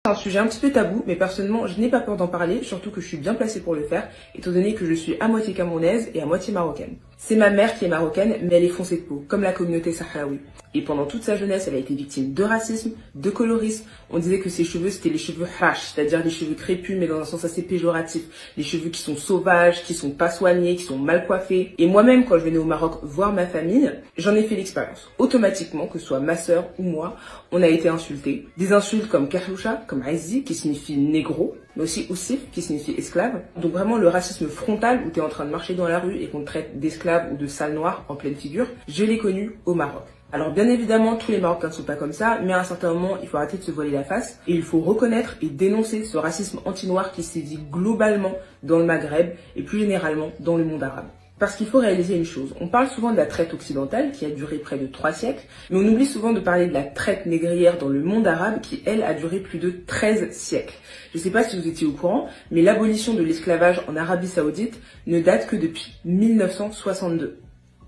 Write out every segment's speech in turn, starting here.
C'est un sujet un petit peu tabou, mais personnellement, je n'ai pas peur d'en parler, surtout que je suis bien placée pour le faire, étant donné que je suis à moitié camerounaise et à moitié marocaine. C'est ma mère qui est marocaine, mais elle est foncée de peau, comme la communauté sahraoui. Et pendant toute sa jeunesse, elle a été victime de racisme, de colorisme. On disait que ses cheveux, c'était les cheveux hash, c'est-à-dire les cheveux crépus, mais dans un sens assez péjoratif. Les cheveux qui sont sauvages, qui sont pas soignés, qui sont mal coiffés. Et moi-même, quand je venais au Maroc voir ma famille, j'en ai fait l'expérience. Automatiquement, que ce soit ma sœur ou moi, on a été insultés. Des insultes comme Karloucha, comme Aizzi, qui signifie négro, mais aussi Oussif, qui signifie esclave. Donc vraiment le racisme frontal, où tu es en train de marcher dans la rue et qu'on te traite d'esclave ou de sale noir en pleine figure, je l'ai connu au Maroc. Alors bien évidemment, tous les Marocains ne sont pas comme ça, mais à un certain moment, il faut arrêter de se voiler la face et il faut reconnaître et dénoncer ce racisme anti-noir qui sévit globalement dans le Maghreb et plus généralement dans le monde arabe. Parce qu'il faut réaliser une chose, on parle souvent de la traite occidentale qui a duré près de 3 siècles, mais on oublie souvent de parler de la traite négrière dans le monde arabe qui, elle, a duré plus de 13 siècles. Je ne sais pas si vous étiez au courant, mais l'abolition de l'esclavage en Arabie Saoudite ne date que depuis 1962.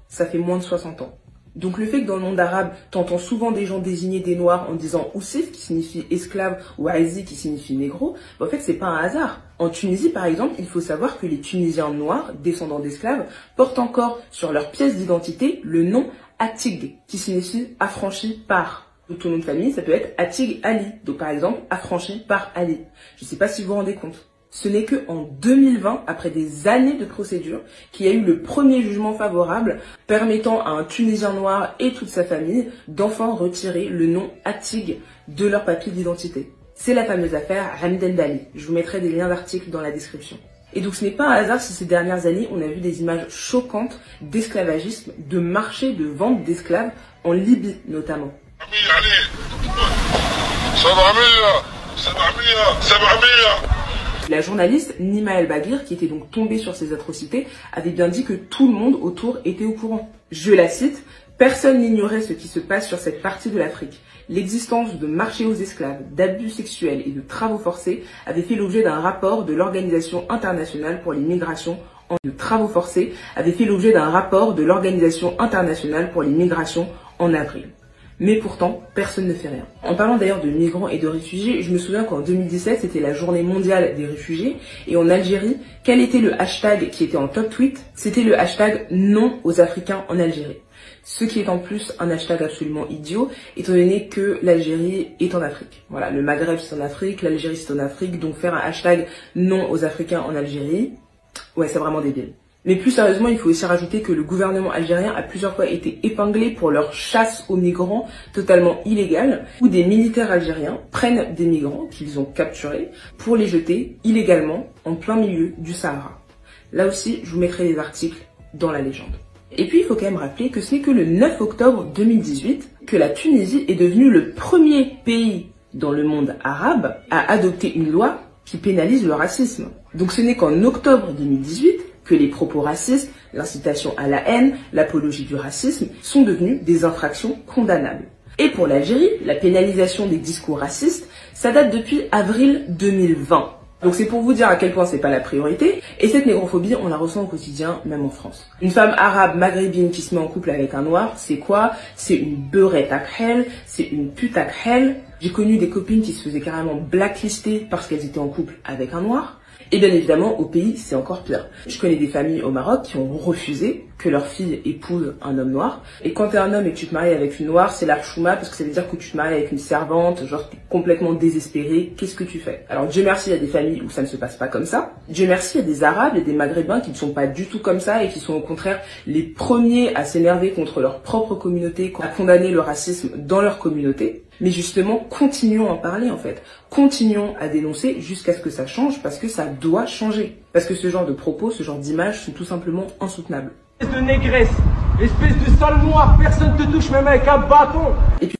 Ça fait moins de 60 ans. Donc le fait que dans le monde arabe, t'entends souvent des gens désigner des noirs en disant Oussif, qui signifie esclave, ou Aizzi, qui signifie négro, en fait c'est pas un hasard. En Tunisie par exemple, il faut savoir que les Tunisiens noirs, descendants d'esclaves, portent encore sur leur pièce d'identité le nom Atig, qui signifie affranchi par. Ton nom de famille, ça peut être Atig Ali, donc par exemple affranchi par Ali. Je sais pas si vous vous rendez compte. Ce n'est que en 2020, après des années de procédure, qu'il y a eu le premier jugement favorable permettant à un Tunisien noir et toute sa famille d'enfin retirer le nom Atig de leur papier d'identité. C'est la fameuse affaire Hamden Dali. Je vous mettrai des liens d'articles dans la description. Et donc ce n'est pas un hasard si ces dernières années, on a vu des images choquantes d'esclavagisme, de marché de vente d'esclaves en Libye notamment. La journaliste Nima El Bagir, qui était donc tombée sur ces atrocités, avait bien dit que tout le monde autour était au courant. Je la cite, « Personne n'ignorait ce qui se passe sur cette partie de l'Afrique. L'existence de marchés aux esclaves, d'abus sexuels et de travaux forcés avait fait l'objet d'un rapport de l'Organisation internationale pour les migrations en avril. Mais pourtant, personne ne fait rien. En parlant d'ailleurs de migrants et de réfugiés, je me souviens qu'en 2017, c'était la journée mondiale des réfugiés. Et en Algérie, quel était le hashtag qui était en top tweet? C'était le hashtag non aux Africains en Algérie. Ce qui est en plus un hashtag absolument idiot, étant donné que l'Algérie est en Afrique. Voilà, le Maghreb c'est en Afrique, l'Algérie c'est en Afrique, donc faire un hashtag non aux Africains en Algérie, ouais c'est vraiment débile. Mais plus sérieusement, il faut aussi rajouter que le gouvernement algérien a plusieurs fois été épinglé pour leur chasse aux migrants totalement illégale, où des militaires algériens prennent des migrants qu'ils ont capturés pour les jeter illégalement en plein milieu du Sahara. Là aussi, je vous mettrai les articles dans la légende. Et puis, il faut quand même rappeler que ce n'est que le 9 octobre 2018 que la Tunisie est devenue le premier pays dans le monde arabe à adopter une loi qui pénalise le racisme. Donc ce n'est qu'en octobre 2018 que les propos racistes, l'incitation à la haine, l'apologie du racisme sont devenus des infractions condamnables. Et pour l'Algérie, la pénalisation des discours racistes, ça date depuis avril 2020. Donc c'est pour vous dire à quel point c'est pas la priorité. Et cette négrophobie, on la ressent au quotidien, même en France. Une femme arabe maghrébine qui se met en couple avec un noir, c'est quoi? C'est une beurette à khel, c'est une pute à khel. J'ai connu des copines qui se faisaient carrément blacklister parce qu'elles étaient en couple avec un noir. Et bien évidemment, au pays, c'est encore pire. Je connais des familles au Maroc qui ont refusé que leur fille épouse un homme noir. Et quand t'es un homme et que tu te maries avec une noire, c'est l'archouma parce que ça veut dire que tu te maries avec une servante, genre t'es complètement désespéré. Qu'est-ce que tu fais? Alors Dieu merci, il y a des familles où ça ne se passe pas comme ça. Dieu merci, il y a des Arabes et des Maghrébins qui ne sont pas du tout comme ça et qui sont au contraire les premiers à s'énerver contre leur propre communauté, à condamner le racisme dans leur communauté. Mais justement, continuons à en parler en fait. Continuons à dénoncer jusqu'à ce que ça change parce que ça doit changer. Parce que ce genre de propos, ce genre d'images sont tout simplement insoutenables. Espèce de négresse, espèce de sale noir, personne te touche même avec un bâton. Et puis